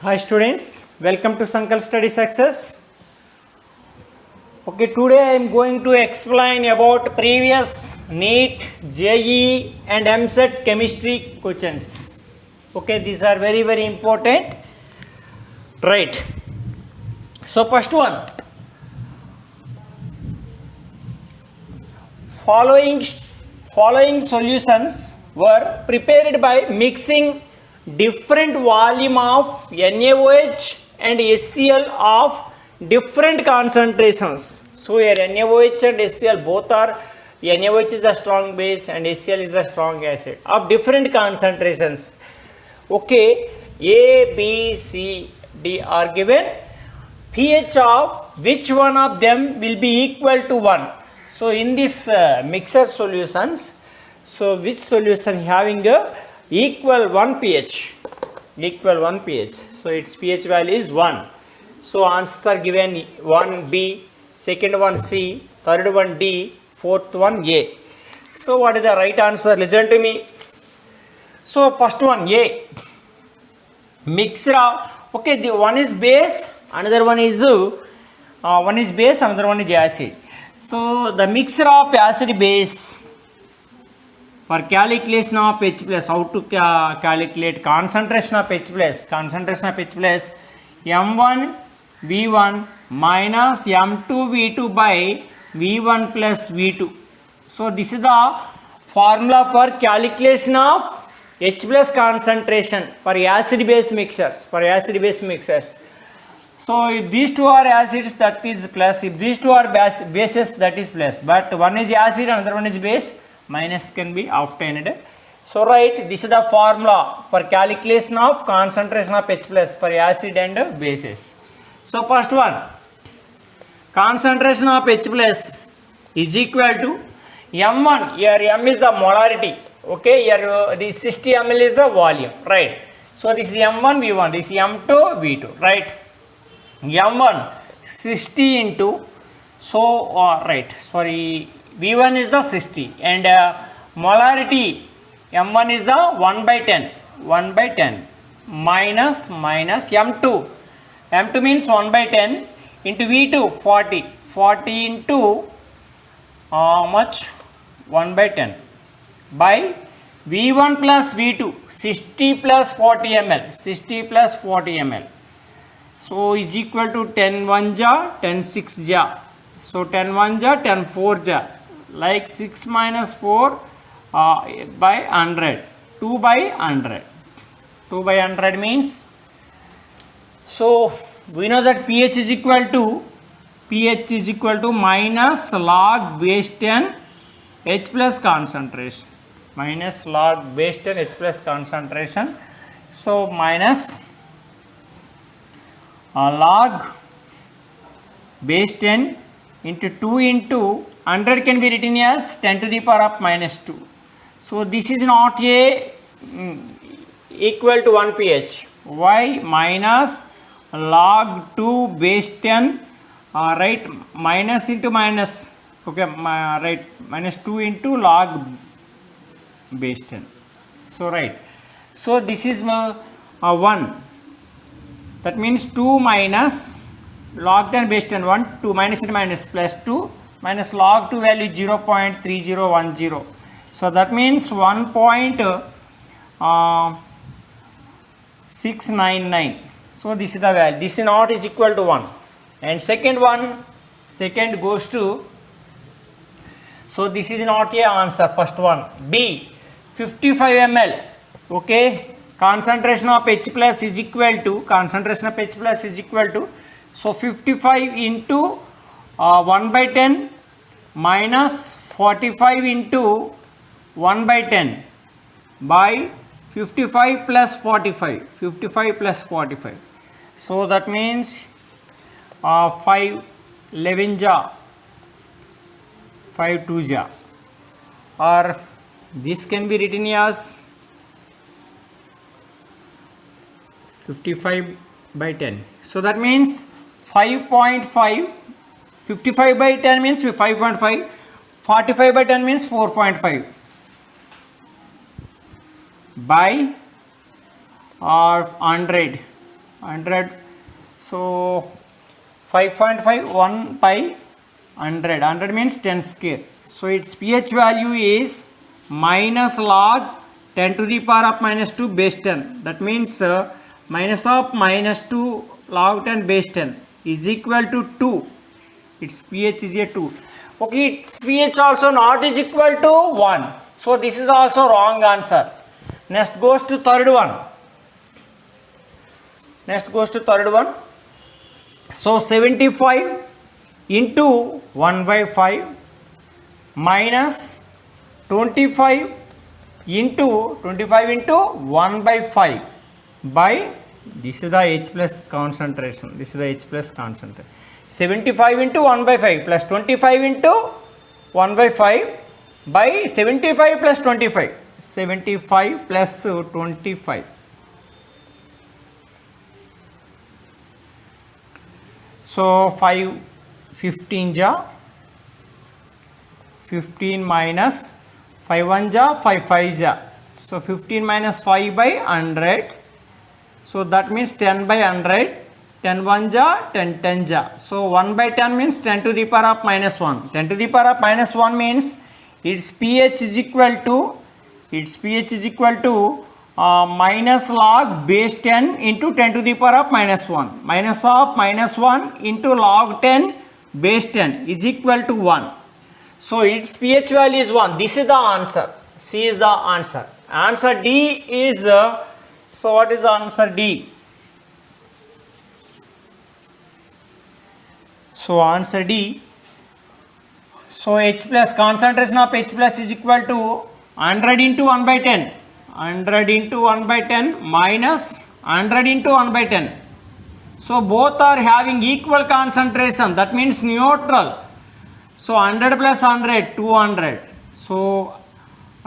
Hi students, welcome to Sankalp Study Success. Okay, today I am going to explain about previous NEET, JEE and MSET chemistry questions. Okay, these are very important. Right. So first one, following solutions were prepared by mixing different volume of NaOH and HCl of different concentrations. So here NaOH and HCl both are, NaOH is the strong base and HCl is the strong acid of different concentrations. Okay, A, B, C, D are given. pH of which one of them will be equal to 1. So in this mixer solutions, so which solution having a equal 1 pH, so its pH value is 1. So answers are given 1 B, second one C, third one D, fourth one A. So what is the right answer? Listen to me. So first one A, mixture of, okay, the one is base, another one is base, another one is acid. So the mixture of acid base, for calculation of H plus, how to calculate concentration of H plus, M1 V1 minus M2 V2 by V1 plus V2. So this is the formula for calculation of H plus concentration for acid base mixtures. So if these two are acids, that is plus. If these two are bases, that is plus. But one is acid, another one is base, minus can be obtained. So right, this is the formula for calculation of concentration of H plus for acid and bases. So first one, concentration of H plus is equal to M1. Here M is the molarity. Okay, here this 60 ml is the volume, right? So this is M1 V1, this is M2 V2, right? M1 60 into, so V1 is the 60 and molarity M1 is the 1 by 10 minus M2 means 1 by 10 into V2 40 into much 1 by 10 by V1 plus V2 60 plus 40 ml. So is equal to 10 1 ja, 10 6 ja. So 10 1 ja, 10 4 ja. Like 6 minus 4 by 100. 2 by 100. 2 by 100 means, so we know that pH is equal to minus log base 10 H plus concentration. Minus log base 10 H plus concentration. So minus log base 10 into 2 into 100 can be written as 10 to the power of minus 2. So this is not a equal to 1 pH. Why? Minus log 2 base 10, right, minus into minus, okay, right, minus 2 into log base 10. So right, so this is 1. That means 2 minus log 10 base 10, 1, 2 minus into minus plus 2 minus log 2 value 0.3010. So that means 1.699. So this is the value. This is not is equal to 1. And second goes to, so this is not a answer. First one, B, 55 ml. Okay. Concentration of H plus is equal to, so 55 into 1 by 10 minus 45 into 1 by 10 by 55 plus 45. So that means 5 11 ja, 5 2 ja, or this can be written as 55 by 10. So that means 5.5, 55 by 10 means 5.5, 45 by 10 means 4.5 by 100 100. So 5.5 1 by 100. 100 means 10 square. So its pH value is minus log 10 to the power of minus 2 base 10. That means minus of minus 2 log 10 base 10 is equal to 2. Its pH is a 2. Okay, its pH also not is equal to 1. So this is also wrong answer. Next goes to third one. So 75 into 1 by 5 minus 25 into 1 by 5 by, this is the H plus concentration. 75 into 1 by 5 plus 25 into 1 by 5 by 75 plus 25. 75 plus 25. So 5 15 ja 15 minus 5 1 ja 5 5 ja. So 15 minus 5 by 100. So that means 10 by 100. 10 1 ja 10 10 ja. So 1 by 10 means 10 to the power of minus 1. 10 to the power of minus 1 means its pH is equal to minus log base 10 into 10 to the power of minus 1. Minus of minus 1 into log 10 base 10 is equal to 1. So its pH value is 1. This is the answer. C is the answer. Answer D is, so what is the answer D? So answer D. So H plus, concentration of H plus is equal to 100 into 1 by 10. 100 into 1 by 10 minus 100 into 1 by 10. So both are having equal concentration. That means neutral. So 100 plus 100, 200. So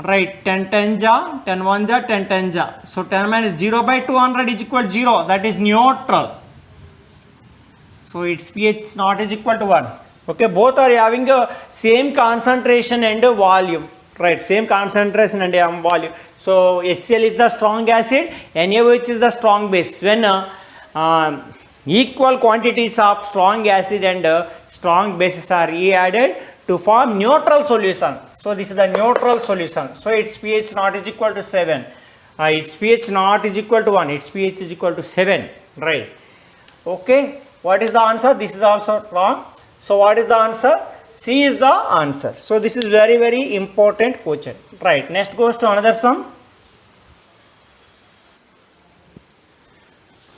right, 10 10 ja, 10 1 ja, 10 10 ja. So 10 minus 0 by 200 is equal to 0. That is neutral. So its pH not is equal to 1. Okay, both are having the same concentration and volume. Right, same concentration and volume. So HCl is the strong acid, NaOH is the strong base. When equal quantities of strong acid and strong bases are added to form neutral solution. So this is the neutral solution. So its pH not is equal to 7. Its pH not is equal to 1. Its pH is equal to 7. Right. Okay. What is the answer? This is also wrong. So what is the answer? C is the answer. So this is very, very important question. Right. Next goes to another sum.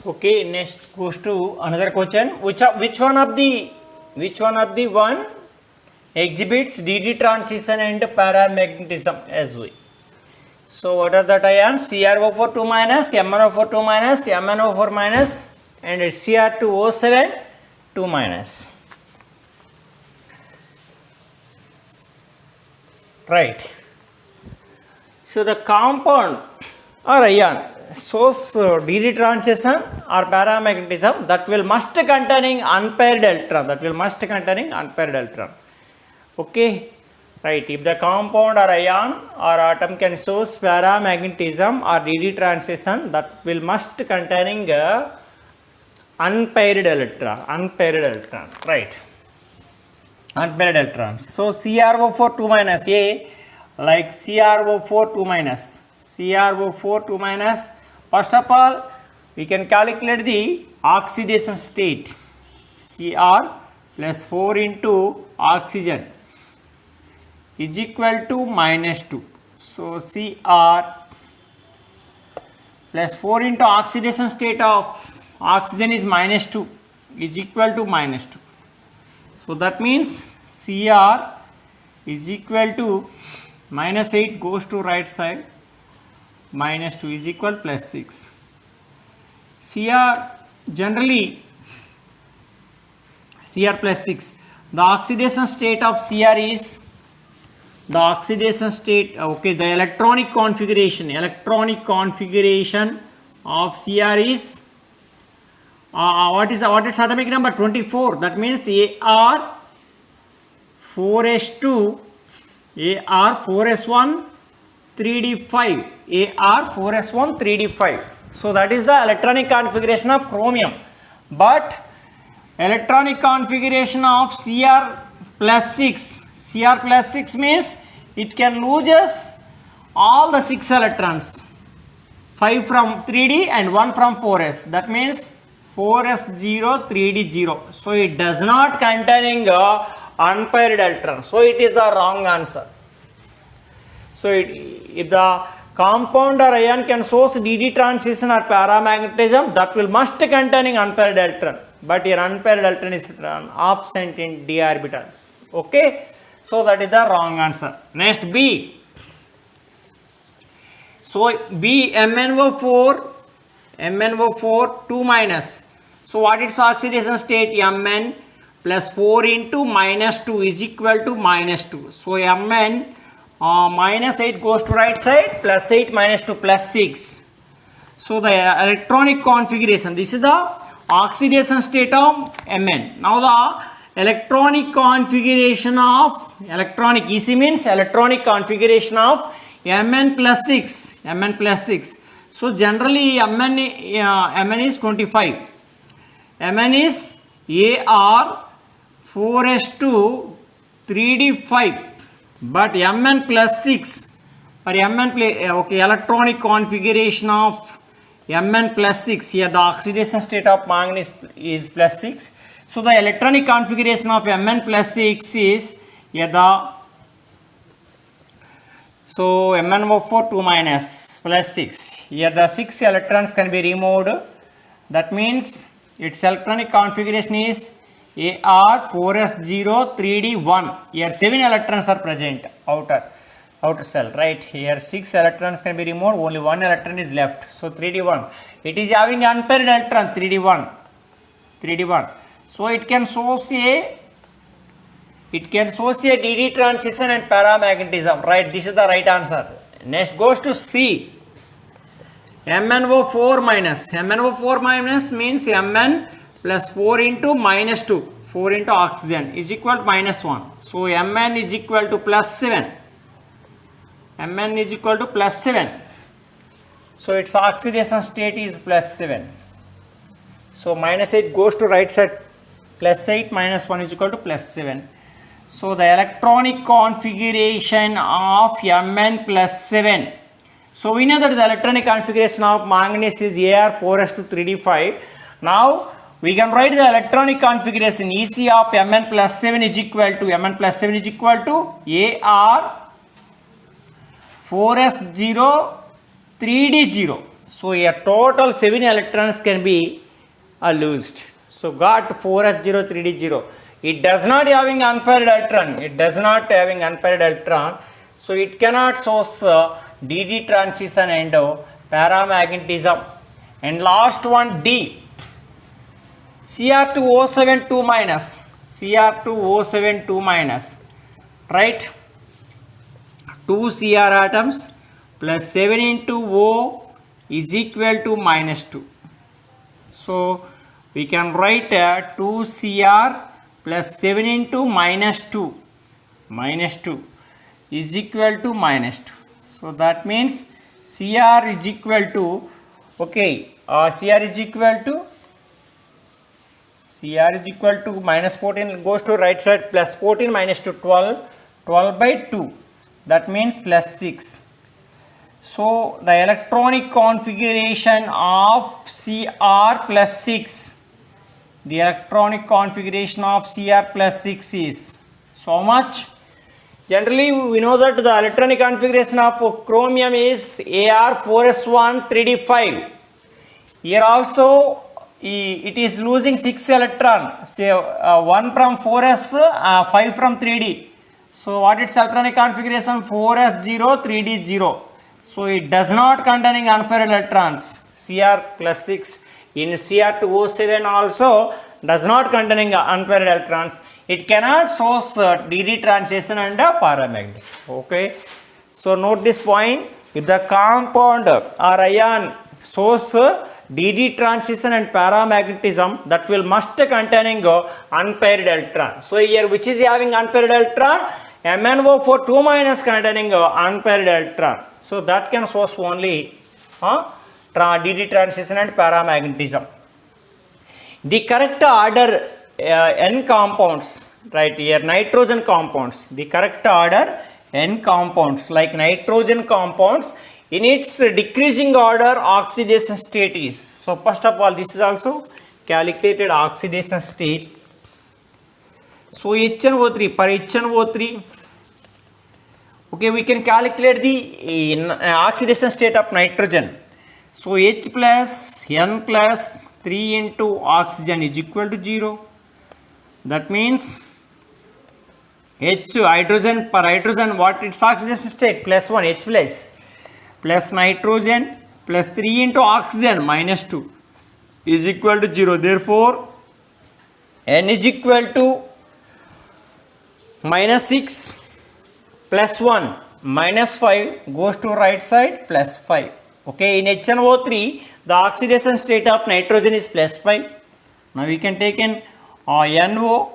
Okay. Next goes to another question. Which one of the one exhibits DD transition and paramagnetism as we? So what are the ions? CrO4 2 minus, MnO4 2 minus, MnO4 minus, and Cr2O7 2 minus. Right. So the compound or ion shows DD transition or paramagnetism that will must containing unpaired electron. Okay. Right. If the compound or ion or atom can show paramagnetism or DD transition, that will must containing unpaired electron. Right. Unpaired electrons. So CrO4 2 minus A, like CrO4 2 minus. First of all, we can calculate the oxidation state. Cr plus 4 into oxygen is equal to minus 2. So Cr plus 4 into oxidation state of oxygen is minus 2 is equal to minus 2. So that means Cr is equal to minus 8 goes to right side, minus 2 is equal plus 6. Cr generally Cr plus 6. The oxidation state of Cr is the electronic configuration of Cr is what is its atomic number? 24. That means Ar4s2, Ar4s1 3d5, Ar4s1 3d5. So that is the electronic configuration of chromium. But electronic configuration of Cr plus 6. Cr plus 6 means it can loses all the 6 electrons. 5 from 3D and 1 from 4s. That means 4s 0, 3d 0. So it does not containing unpaired electron. So it is the wrong answer. So if the compound or ion can source DD transition or paramagnetism, that will must containing unpaired electron. But your unpaired electron is absent in d orbital. Okay. So that is the wrong answer. Next B. So B MnO4 2 minus. So what its oxidation state? Mn plus 4 into minus 2 is equal to minus 2. So Mn minus 8 goes to right side, plus 8 minus 2 plus 6. So the electronic configuration, this is the oxidation state of Mn. Now the electronic configuration of electronic EC means electronic configuration of Mn plus 6. Mn plus 6. So generally Mn is 25. Mn is Ar 4s2 3d5. But Mn plus 6 for Mn okay, electronic configuration of Mn plus 6, here the oxidation state of manganese is plus 6. So the electronic configuration of Mn plus 6 is here the, so MnO4 2 minus plus 6, here the 6 electrons can be removed. That means its electronic configuration is Ar 4s0 3d1. Here 7 electrons are present outer cell, right? Here 6 electrons can be removed, only 1 electron is left. So 3d1. It is having unpaired electron 3d1. So it can source a DD transition and paramagnetism, right? This is the right answer. Next goes to C. MnO4 minus. MnO4 minus means Mn plus 4 into minus 2. 4 into oxygen is equal to minus 1. So Mn is equal to plus 7. Mn is equal to plus 7. So its oxidation state is plus 7. So minus 8 goes to right side. Plus 8 minus 1 is equal to plus 7. So the electronic configuration of Mn plus 7. So we know that the electronic configuration of manganese is Ar 4s2 3d5. Now we can write the electronic configuration EC of Mn plus 7 is equal to Ar 4s0 3d0. So a total 7 electrons can be loosed. So got 4s0 3d0. It does not having unpaired electron. So it cannot source DD transition and paramagnetism. And last one D. Cr2O7 2 minus. Cr2O7 2 minus. Right? 2 Cr atoms plus 7 into O is equal to minus 2. So we can write 2 Cr plus 7 into minus 2 is equal to minus 2. So that means Cr is equal to, okay, Cr is equal to minus 14 goes to right side, plus 14 minus 2 12 by 2. That means plus 6. So the electronic configuration of Cr plus 6. The electronic configuration of Cr plus 6 is so much. Generally we know that the electronic configuration of chromium is Ar 4s1 3d5. Here also it is losing 6 electron, say 1 from 4s, 5 from 3d. So what its electronic configuration? 4s0 3d0. So it does not containing unpaired electrons. Cr plus 6. In Cr2O7 also does not containing unpaired electrons. It cannot source DD transition and paramagnetism. Okay. So note this point. If the compound or ion source DD transition and paramagnetism, that will must containing unpaired electron. So here which is having unpaired electron? MnO4 2 minus containing unpaired electron. So that can source only DD transition and paramagnetism. The correct order n compounds, right here, nitrogen compounds, the correct order n compounds like nitrogen compounds in its decreasing order oxidation state is. So first of all, this is also calculated oxidation state. So HNO3, per HNO3, okay, we can calculate the oxidation state of nitrogen. So H plus N plus 3 into oxygen is equal to 0. That means H hydrogen, per hydrogen, what its oxidation state? Plus 1, H plus nitrogen plus 3 into oxygen minus 2 is equal to 0. Therefore, N is equal to minus 6 plus 1 minus 5 goes to right side plus 5. Okay, in HNO3, the oxidation state of nitrogen is plus 5. Now we can take in NO,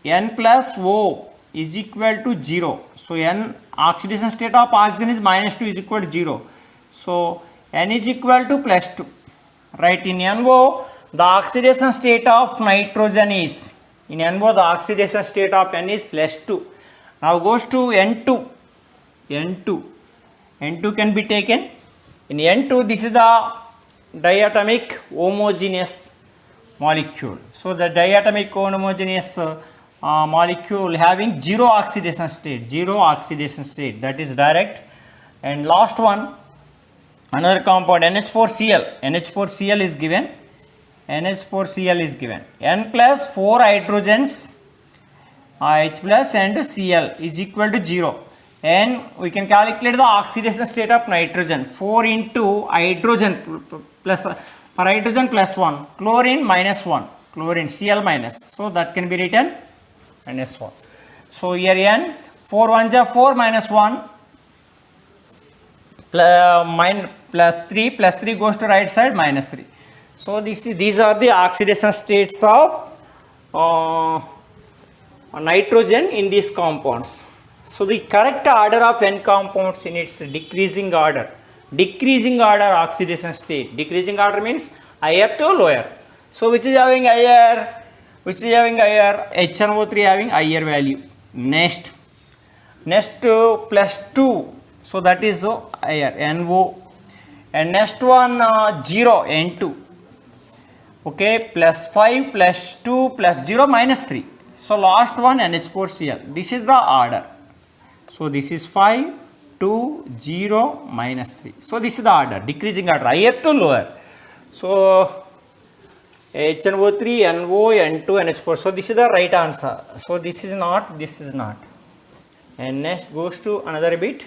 N plus O is equal to 0. So N oxidation state of oxygen is minus 2 is equal to 0. So N is equal to plus 2. Right, in NO, the oxidation state of nitrogen is, in NO, the oxidation state of N is plus 2. Now goes to N2. N2 can be taken. In N2, this is the diatomic homogeneous molecule. So the diatomic homogeneous molecule having zero oxidation state, that is direct. And last one, another compound NH4Cl is given. N plus 4 hydrogens, H plus and Cl is equal to 0. And we can calculate the oxidation state of nitrogen. 4 into hydrogen plus, per hydrogen plus 1, chlorine minus 1, chlorine Cl minus. So that can be written minus 1. So here N, 4 1s are 4 minus 1 plus 3 goes to right side minus 3. So these are the oxidation states of nitrogen in these compounds. So the correct order of N compounds in its decreasing order oxidation state. Decreasing order means higher to lower. So which is having higher? HNO3 having higher value. Next plus 2. So that is higher, NO. And next one 0, N2. Okay, plus 5 plus 2 plus 0 minus 3. So last one NH4Cl. This is the order. So this is 5, 2, 0, minus 3. So this is the order, decreasing order, higher to lower. So HNO3, NO, N2, NH4. So this is the right answer. So this is not. And next goes to another bit.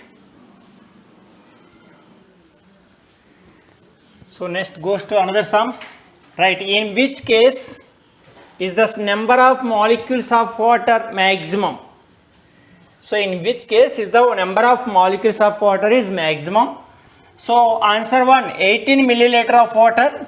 So next goes to another sum. Right, in which case is the number of molecules of water maximum? So in which case is the number of molecules of water is maximum? So answer 1, 18 milliliter of water.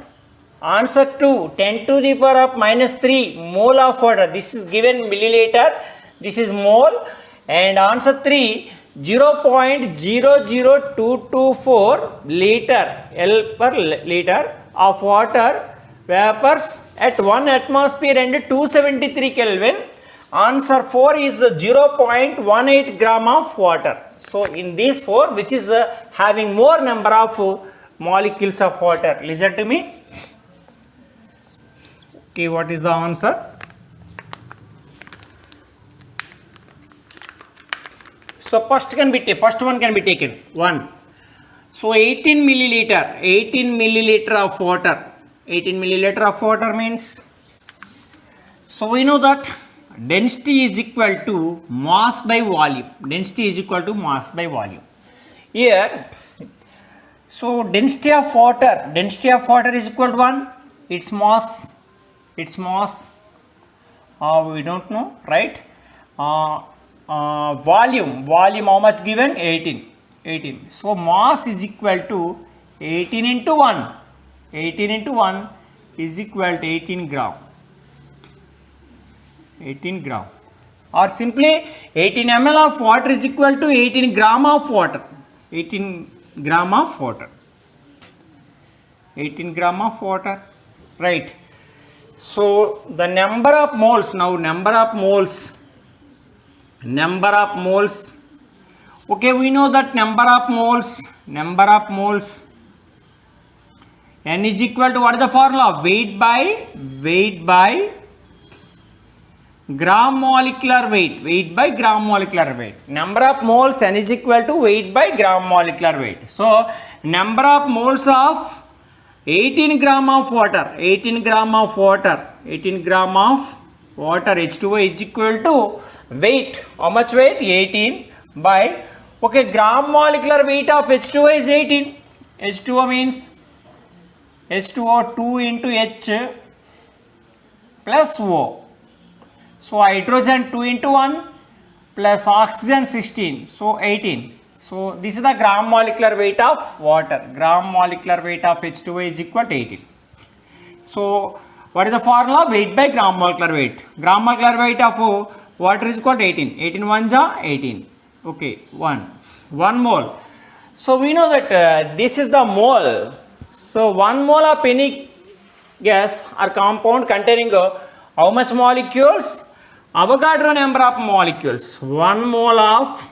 Answer 2, 10 to the power of minus 3 mole of water. This is given milliliter, this is mole. And answer 3, 0.00224 liter L per liter of water vapors at 1 atmosphere and 273 Kelvin. Answer 4 is 0.18 gram of water. So in these 4, which is having more number of molecules of water? Listen to me. Okay, what is the answer? So first one can be taken. 1. So 18 milliliter of water. 18 milliliter of water means, so we know that density is equal to mass by volume. Here, so density of water is equal to 1. Its mass, we don't know, right? Volume, how much given? 18. So mass is equal to 18 into 1. 18 into 1 is equal to 18 gram. Or simply 18 ml of water is equal to 18 gram of water. 18 gram of water, right? So the number of moles, now number of moles, okay, we know that number of moles, n is equal to, what is the formula? Weight by gram molecular weight, by gram molecular weight. Number of moles, n is equal to weight by gram molecular weight. So number of moles of 18 gram of water, H2O is equal to weight. How much weight? 18 by, okay, gram molecular weight of H2O is 18. H2O means H2O 2 into H plus O. So hydrogen 2 into 1 plus oxygen 16. So 18. So this is the gram molecular weight of water. Gram molecular weight of H2O is equal to 18. So what is the formula? Weight by gram molecular weight. Gram molecular weight of water is equal to 18. 18 1 ja 18. Okay, 1 mole. So we know that this is the mole. So 1 mole of any gas or compound containing how much molecules? Avogadro number of molecules. 1 mole of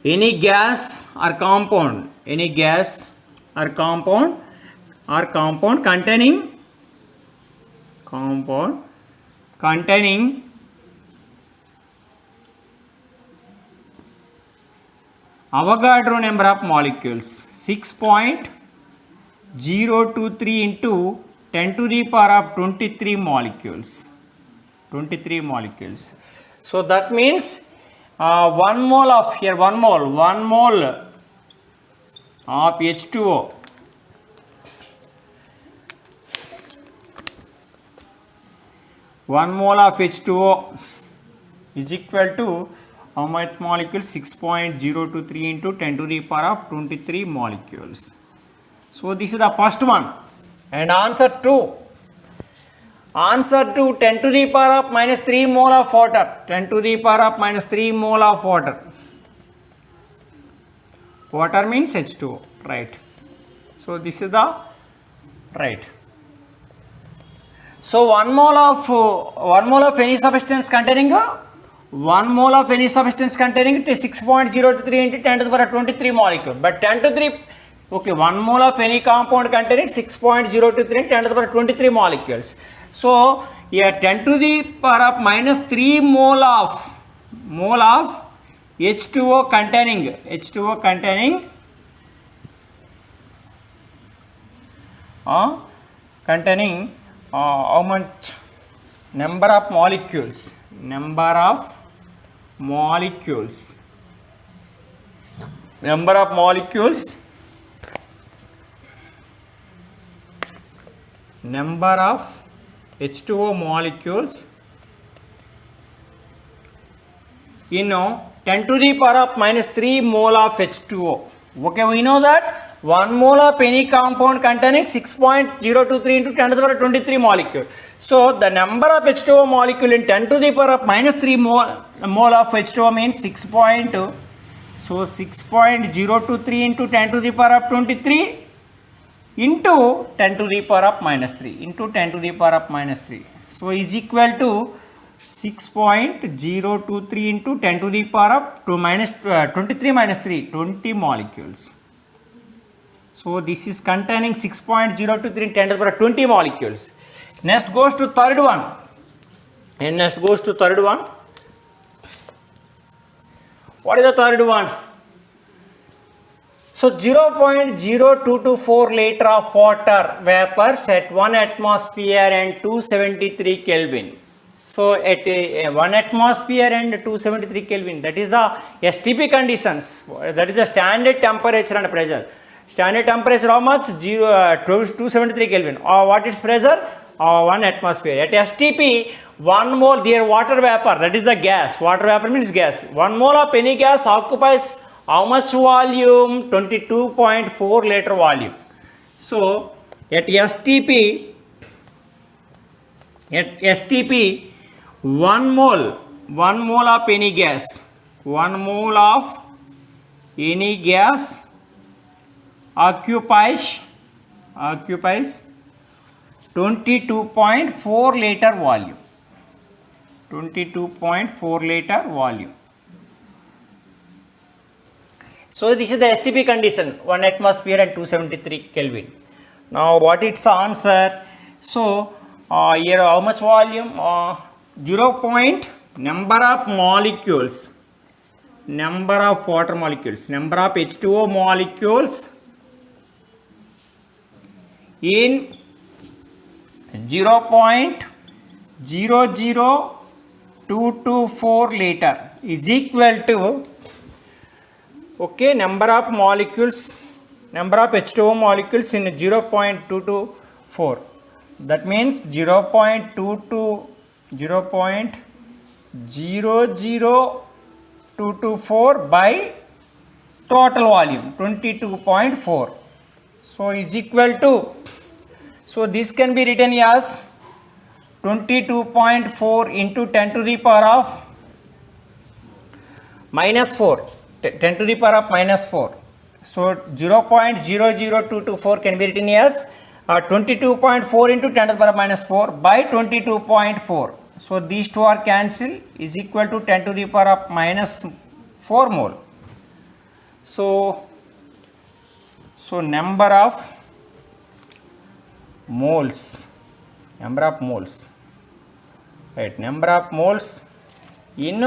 any gas or compound, containing Avogadro number of molecules 6.023 into 10 to the power of 23 molecules. So that means 1 mole of here, 1 mole of H2O is equal to how much molecules? 6.023 into 10 to the power of 23 molecules. So this is the first one. And answer 2. Answer to 10 to the power of minus 3 mole of water. 10 to the power of minus 3 mole of water. Water means H2O, right? So this is the right. So 1 mole of any substance containing 6.023 into 10 to the power 23 molecule. But 10 to 3, okay, 1 mole of any compound containing 6.023 into 10 to the power 23 molecules. So here 10 to the power of minus 3 mole of H2O containing how much number of molecules? Number of H2O molecules in 10 to the power of minus 3 mole of H2O. Okay, we know that 1 mole of any compound containing 6.023 into 10 to the power 23 molecule. So the number of H2O molecule in 10 to the power of minus 3 mole of H2O means 6.023 into 10 to the power of 23 into 10 to the power of minus 3 so is equal to 6.023 into 10 to the power of 23 minus 3, 20 molecules. So this is containing 6.023 into 10 to the power of 20 molecules. Next goes to third one. What is the third one? So 0.0224 liter of water vapors at 1 atmosphere and 273 Kelvin. So at 1 atmosphere and 273 Kelvin, that is the STP conditions. That is the standard temperature and pressure. Standard temperature how much? 273 Kelvin. Or what is pressure? 1 atmosphere. At STP, 1 mole, their water vapor, that is the gas. Water vapor means gas. 1 mole of any gas occupies how much volume? 22.4 liter volume. So at STP, 1 mole of any gas, 1 mole of any gas occupies occupies 22.4 liter volume. 22.4 liter volume. So this is the STP condition, 1 atmosphere and 273 Kelvin. Now what its answer? So here how much volume? 0. Number of molecules, number of water molecules, number of H2O molecules in 0.00224 liter is equal to, okay, number of molecules, number of H2O molecules in 0.224. That means 0.00224 by total volume 22.4. So is equal to, so this can be written as 22.4 into 10 to the power of minus 4, 10 to the power of minus 4. So 0.00224 can be written as 22.4 into 10 to the power of minus 4 by 22.4. So these two are cancelled, is equal to 10 to the power of minus 4 mole. So number of moles, right, number of moles in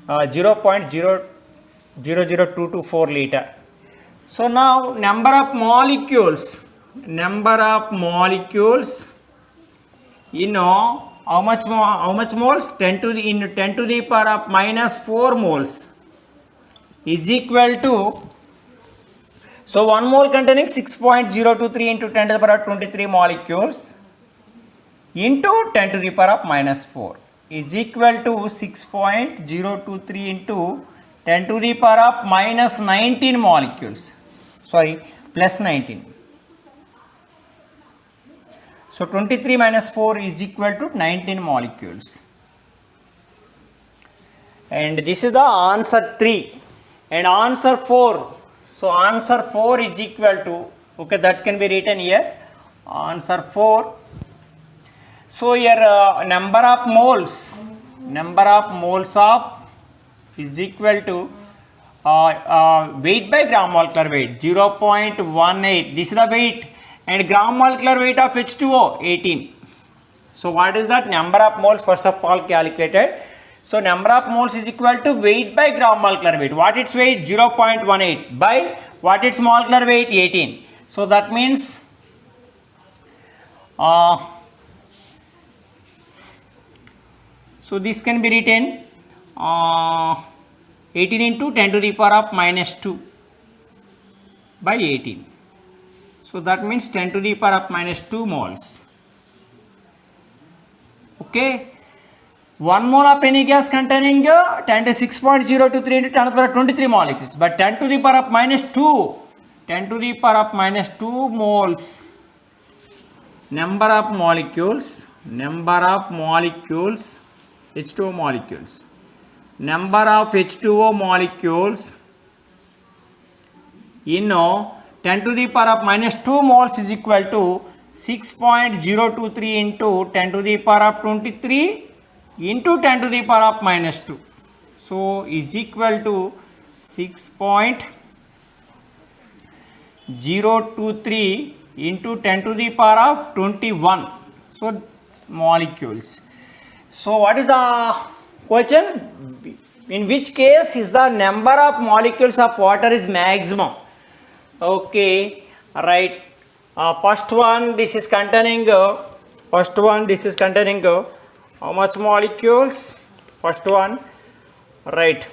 0.00224 liter. So now number of molecules in how much moles? 10 to the power of minus 4 moles is equal to, so 1 mole containing 6.023 into 10 to the power of 23 molecules into 10 to the power of minus 4 is equal to 6.023 into 10 to the power of minus 19 molecules, sorry, plus 19. So 23 minus 4 is equal to 19 molecules. And this is the answer 3. And answer 4. So answer 4 is equal to, okay, that can be written here. Answer 4. So here number of moles of is equal to weight by gram molecular weight 0.18. This is the weight, and gram molecular weight of H2O 18. So what is that? Number of moles first of all calculated. So number of moles is equal to weight by gram molecular weight. What its weight? 0.18 by what its molecular weight? 18. So that means so this can be written 18 into 10 to the power of minus 2 by 18. So that means 10 to the power of minus 2 moles. Okay. 1 mole of any gas containing 10 to 6.023 into 10 to the power of 23 molecules. But 10 to the power of minus 2, 10 to the power of minus 2 moles. Number of molecules, H2O molecules. Number of H2O molecules in 10 to the power of minus 2 moles is equal to 6.023 into 10 to the power of 23 into 10 to the power of minus 2. So is equal to 6.023 into 10 to the power of 21. So molecules. So what is the question? In which case is the number of molecules of water is maximum? Okay, right. First one, this is containing how much molecules? First one, right.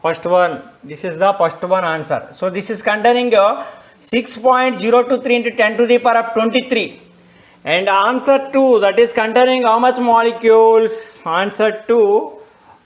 First one, this is the first one answer. So this is containing 6.023 into 10 to the power of 23. And answer 2, that is containing how much molecules? Answer 2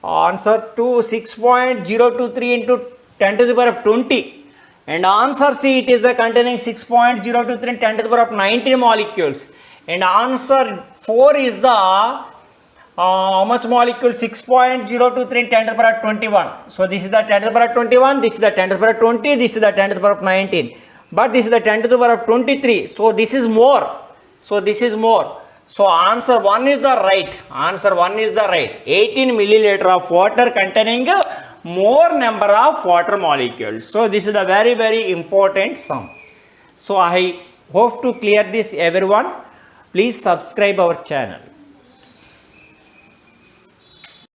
6.023 into 10 to the power of 20. And answer C, it is the containing 6.023 into 10 to the power of 19 molecules. And answer 4 is the how much molecule? 6.023 in 10 to the power of 21. So this is the 10 to the power of 21, this is the 10 to the power of 20, this is the 10 to the power of 19. but this is the 10 to the power of 23. So this is more. So this is more. So answer 1 is the right. Answer 1 is the right. 18 milliliter of water containing more number of water molecules. So this is a very, very important sum. So I hope to clear this everyone. Please subscribe our channel.